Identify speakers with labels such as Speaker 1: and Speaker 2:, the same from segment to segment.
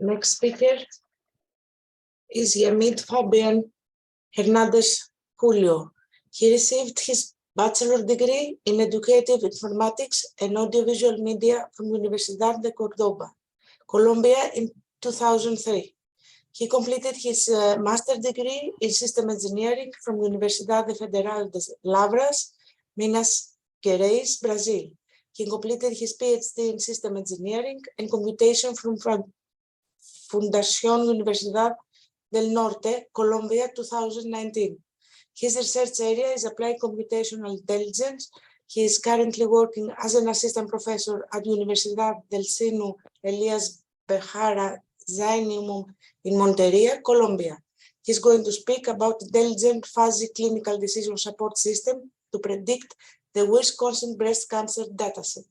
Speaker 1: Next speaker is Yamid Fabián Hernández Julio. He received his bachelor degree in educative informatics and audiovisual media from Universidad de Córdoba, Colombia in 2003. He completed his master's degree in system engineering from Universidad Federal de Lavras, Minas Gerais, Brazil. He completed his PhD in system engineering and computation from Fundación Universidad del Norte, Colombia, 2019. His research area is applied computational intelligence. He is currently working as an assistant professor at Universidad del Sinú, Elías, Bechara, Zainúm in Montería, Colombia. He's going to speak about intelligent fuzzy clinical decision support system to predict the Wisconsin breast cancer dataset.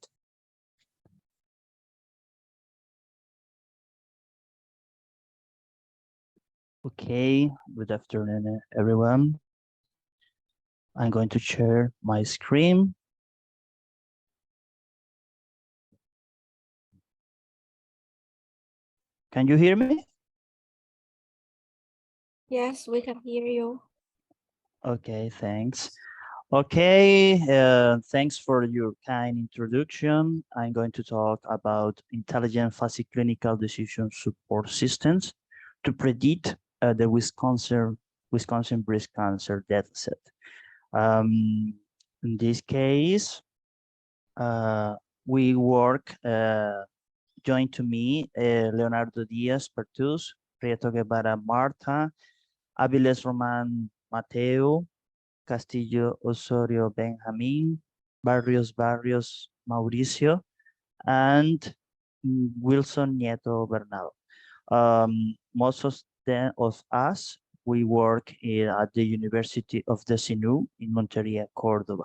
Speaker 2: Okay, good afternoon, everyone. I'm going to share my screen. Can you hear me?
Speaker 3: Yes, we can hear you.
Speaker 2: Okay, thanks. Okay, thanks for your kind introduction. I'm going to talk about intelligent fuzzy clinical decision support systems to predict the Wisconsin breast cancer dataset. In this case, we work joined to me Leonardo Diaz Pertus, Prieto Guevara Marta, Aviles Roman Mateo, Castillo Osorio Benjamin, Barrios Mauricio, and Wilson Nieto Bernal. Most of us, we work at the University of the Sinú in Montería, Córdoba.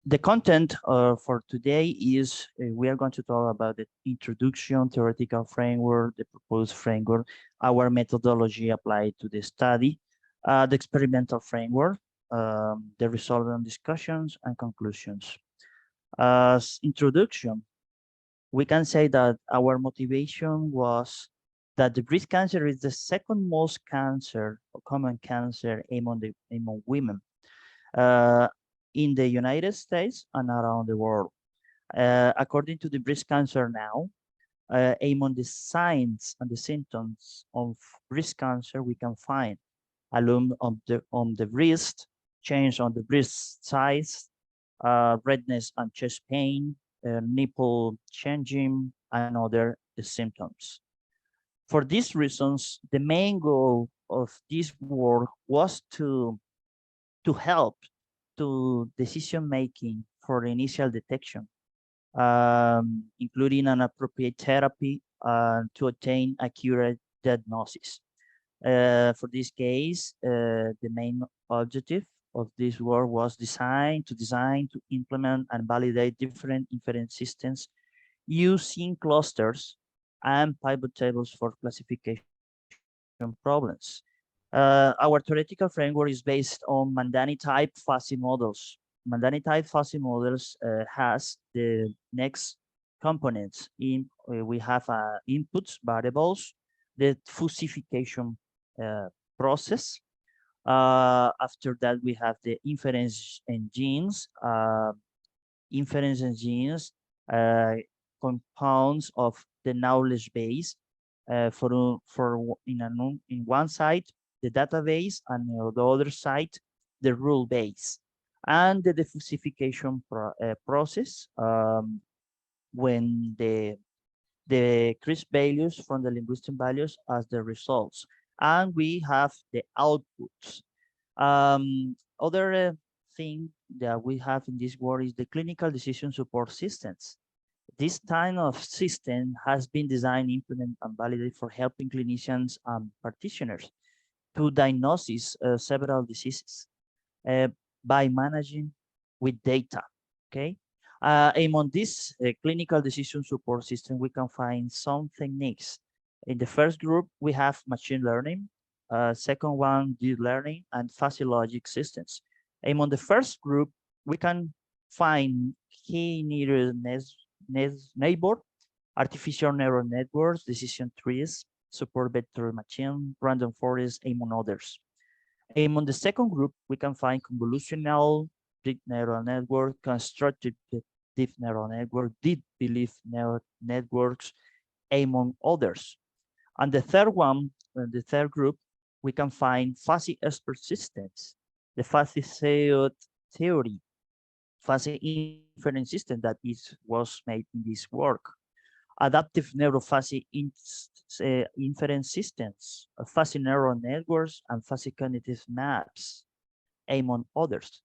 Speaker 2: The content for today is we are going to talk about the introduction, theoretical framework, the proposed framework, our methodology applied to the study, the experimental framework, the resultant discussions and conclusions. As introduction, we can say that our motivation was that the breast cancer is the second most common cancer among women in the United States and around the world. According to the breast cancer now, among the signs and the symptoms of breast cancer, we can find alum on the breast, change on the breast size, redness and chest pain, nipple changing, and other symptoms. For these reasons, the main goal of this work was to help to decision-making for initial detection, including an appropriate therapy to attain accurate diagnosis. For this case, the main objective of this work was to design, to implement, and validate different inference systems using clusters and pivot tables for classification problems. Our theoretical framework is based on Mandani type fuzzy models. Mandani type fuzzy models has the next components. We have inputs, variables, the fusification process. After that, we have the inference engines. Inference engines compounds of the knowledge base in one side the database, and on the other side the rule base, and the diffusification process when the crisp values from the linguistic values as the results, and we have the outputs. Other thing that we have in this work is the clinical decision support systems. This kind of system has been designed, implemented, and validated for helping clinicians and practitioners to diagnose several diseases by managing with data, okay? Among this clinical decision support system, we can find some techniques. In the first group, we have machine learning, second one, deep learning, and fuzzy logic systems. Among the first group, we can find key nearest neighbor artificial neural networks, decision trees, support vector machine, random forest, among others. Among the second group, we can find convolutional deep neural network, constructive deep neural network, deep belief neural networks, among others. And the third one, the third group, we can find fuzzy expert systems, the fuzzy theory, fuzzy inference system that was made in this work, adaptive neurofuzzy inference systems, fuzzy neural networks, and fuzzy cognitive maps, among others.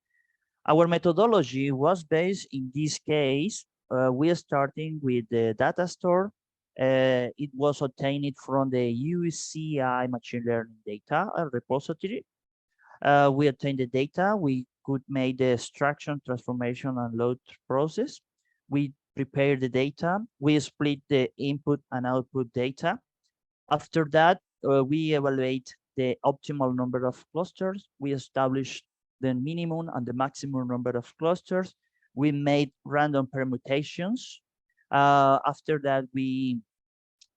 Speaker 2: Our methodology was based in this case, we are starting with the data store. It was obtained from the UCI machine learning data repository. We obtained the data, we could make the extraction, transformation, and load process. We prepare the data, we split the input and output data. After that, we evaluate the optimal number of clusters. We establish the minimum and the maximum number of clusters. We made random permutations. After that, we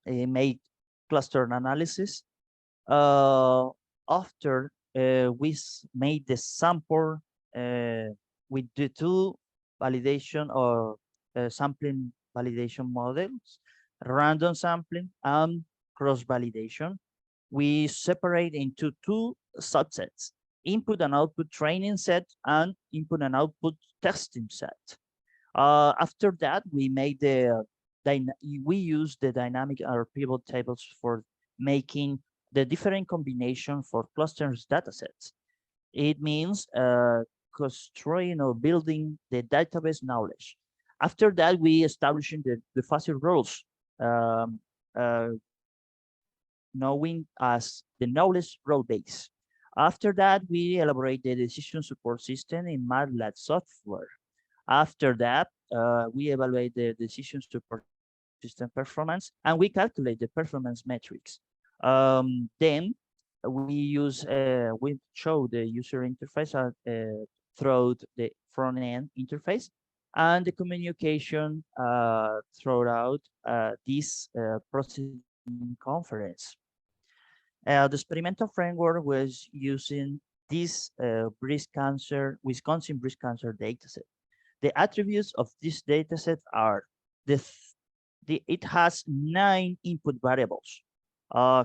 Speaker 2: made cluster analysis. After we made the sample with the two validation or sampling validation models, random sampling and cross-validation. We separate into two subsets, input and output training set and input and output testing set. After that, we made we use the dynamic or pivot tables for making the different combination for clusters datasets. It means construing or building the database knowledge. After that, we establishing the fuzzy rules, knowing as the knowledge role base. After that, we elaborate the decision support system in MATLAB software. After that, we evaluate the decision support system performance, and we calculate the performance metrics. Then we show the user interface through the front end interface and the communication throughout this processing conference. The experimental framework was using this Wisconsin breast cancer dataset. The attributes of this dataset are it has 9 input variables: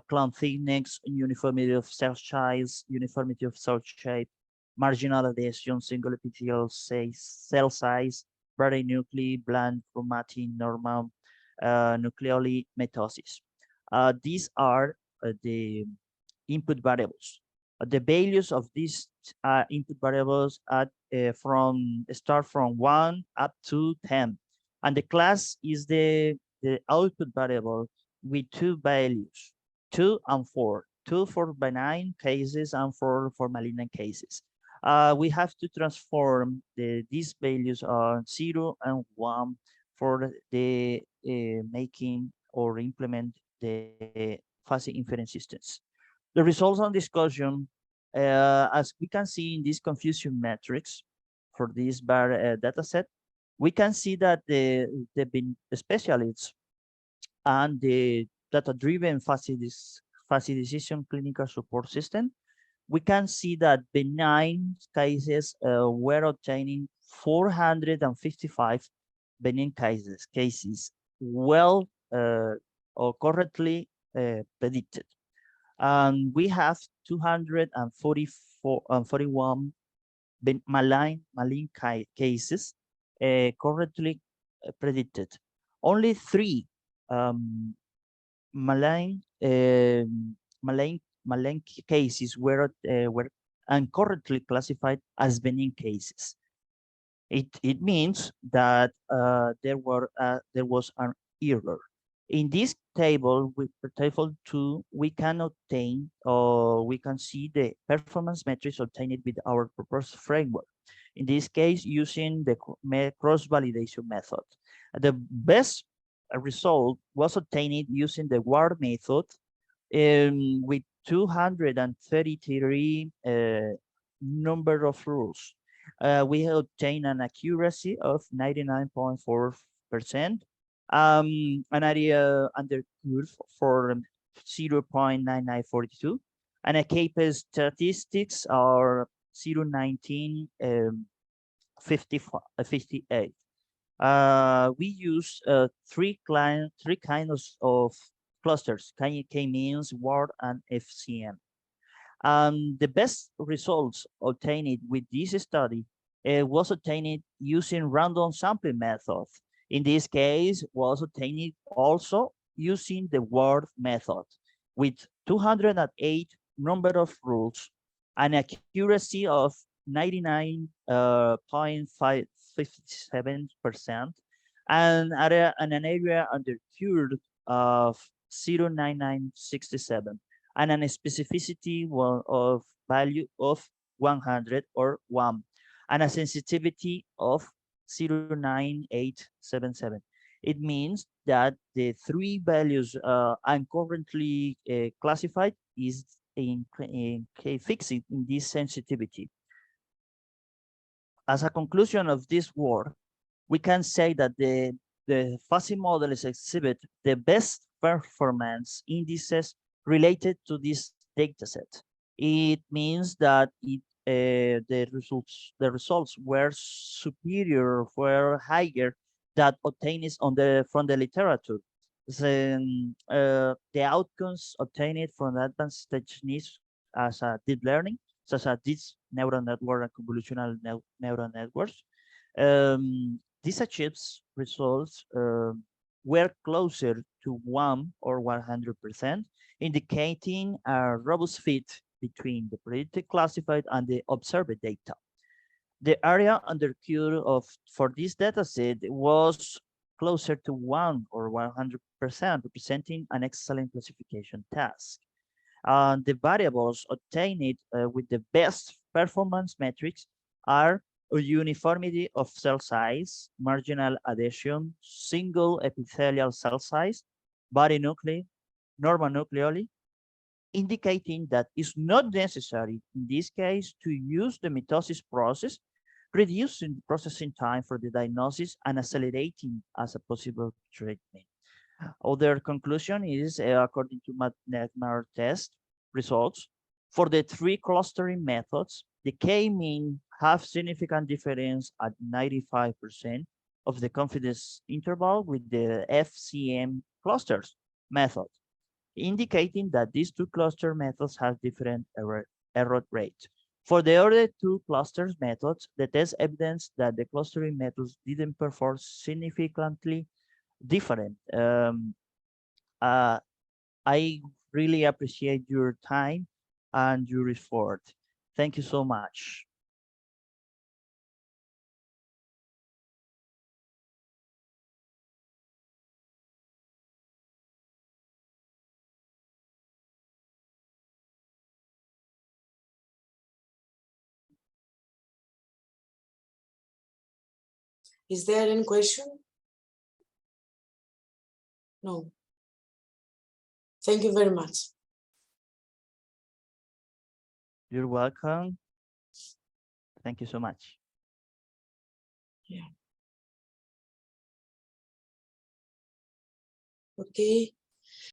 Speaker 2: clone thickness, uniformity of cell size, uniformity of cell shape, marginal adhesion, single epithelial cell size, varied nuclei, bland, chromatin, normal, nucleoli, mitosis. These are the input variables. The values of these input variables start from 1 up to 10, and the class is the output variable with 2 values, 2 and 4, 2 for benign cases and 4 for malignant cases. We have to transform these values on 0 and 1 for the making or implement the fuzzy inference systems. The results on discussion, as we can see in this confusion matrix for this data set, we can see that the specialists and the data-driven fuzzy decision clinical support system, we can see that benign cases were obtaining 455 benign cases well or correctly predicted. And we have 241 malign cases correctly predicted. Only 3 malign cases were incorrectly classified as benign cases. It means that there was an error. In this table, with table 2, we can obtain or we can see the performance metrics obtained with our proposed framework. In this case, using the cross-validation method. The best result was obtained using the WAR method with 233 number of rules. We obtained an accuracy of 99.4%. An area under curve for 0.9942, and a KPIS statistics are 0.19 58. We use three kinds of clusters: K-means, WORD, and FCM. The best results obtained with this study was obtained using random sampling method. In this case, was obtained also using the WORD method with 208 number of rules, an accuracy of 99.557%, and an area under curve of 0.9967, and a specificity of value of 100 or 1, and a sensitivity of 0.9877. It means that the three values I'm currently classified is fixed in this sensitivity. As a conclusion of this work, we can say that the fuzzy models exhibit the best performance indices related to this dataset. It means that the results were superior, were higher that obtained from the literature. Then, the outcomes obtained from advanced techniques as a deep learning, such as deep neural network and convolutional neural networks, these achieves results were closer to 1 or 100%, indicating a robust fit between the predicted classified and the observed data. The area under curve for this dataset was closer to 1 or 100%, representing an excellent classification task. The variables obtained with the best performance metrics are uniformity of cell size, marginal adhesion, single epithelial cell size, body nuclei, normal nucleoli, indicating that it's not necessary in this case to use the mitosis process, reducing the processing time for the diagnosis and accelerating as a possible treatment. Other conclusion is, according to MATNETMAR test results, for the three clustering methods, the K-mean have significant difference at 95% of the confidence interval with the FCM clusters method, indicating that these two cluster methods have different error rate. For the other two clusters methods, the test evidence that the clustering methods didn't perform significantly different. I really appreciate your time and your effort. Thank you so much.
Speaker 1: Is there any question? No. Thank you very much.
Speaker 2: You're welcome. Thank you so much.
Speaker 1: Yeah. Okay.